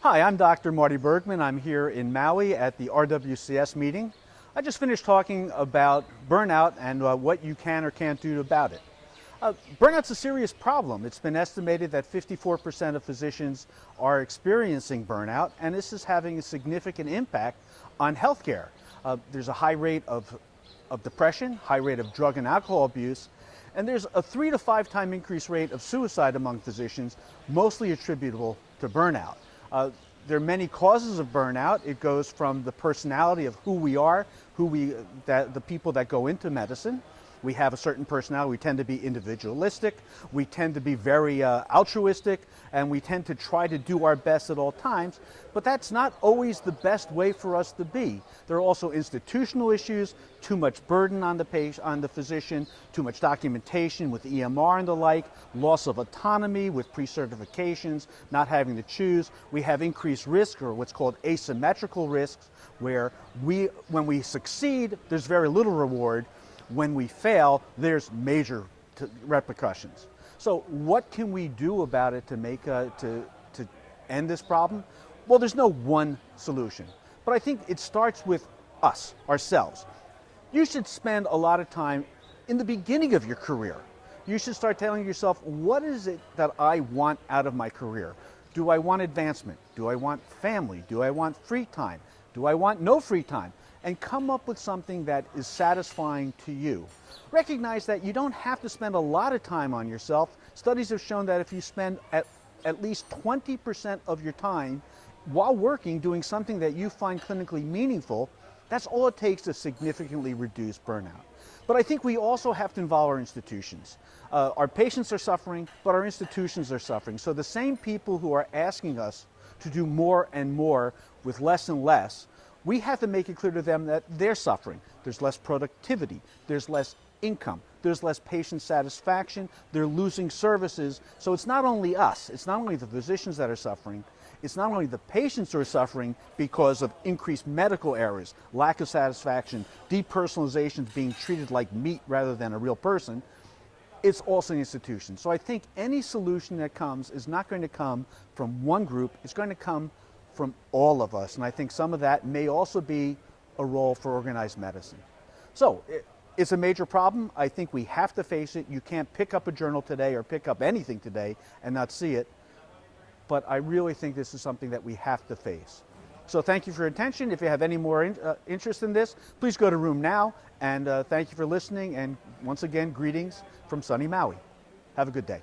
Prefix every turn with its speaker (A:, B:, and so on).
A: Hi, I'm Dr. Marty Bergman. I'm here in Maui at the RWCS meeting. I just finished talking about burnout and what you can or can't do about it. Burnout's a serious problem. It's been estimated that 54% of physicians are experiencing burnout, and this is having a significant impact on healthcare. There's a high rate of depression, high rate of drug and alcohol abuse, and there's a 3 to 5 time increased rate of suicide among physicians, mostly attributable to burnout. There are many causes of burnout. It goes from the personality of who we are, the people that go into medicine. We have a certain personality. We tend to be individualistic. We tend to be very altruistic, and we tend to try to do our best at all times. But that's not always the best way for us to be. There are also institutional issues, too much burden on the patient, on the physician, too much documentation with EMR and the like, loss of autonomy with pre-certifications, not having to choose. We have increased risk, or what's called asymmetrical risks, where when we succeed, there's very little reward. When we fail, there's major repercussions. So what can we do about it to end this problem? Well, there's no one solution, but I think it starts with us, ourselves. You should spend a lot of time in the beginning of your career. You should start telling yourself, what is it that I want out of my career? Do I want advancement? Do I want family? Do I want free time? Do I want no free time? And come up with something that is satisfying to you. Recognize that you don't have to spend a lot of time on yourself. Studies have shown that if you spend at least 20% of your time while working doing something that you find clinically meaningful, that's all it takes to significantly reduce burnout. But I think we also have to involve our institutions. Our patients are suffering, but our institutions are suffering. So the same people who are asking us to do more and more with less and less, we have to make it clear to them that they're suffering. There's less productivity, there's less income, there's less patient satisfaction, they're losing services. So it's not only us, it's not only the physicians that are suffering, it's not only the patients who are suffering because of increased medical errors, lack of satisfaction, depersonalization, being treated like meat rather than a real person, it's also the institution. So I think any solution that comes is not going to come from one group, it's going to come from all of us. And I think some of that may also be a role for organized medicine. So it's a major problem. I think we have to face it. You can't pick up a journal today or pick up anything today and not see it. But I really think this is something that we have to face. So thank you for your attention. If you have any more interest in this, please go to RheumNow. And thank you for listening. And once again, greetings from sunny Maui. Have a good day.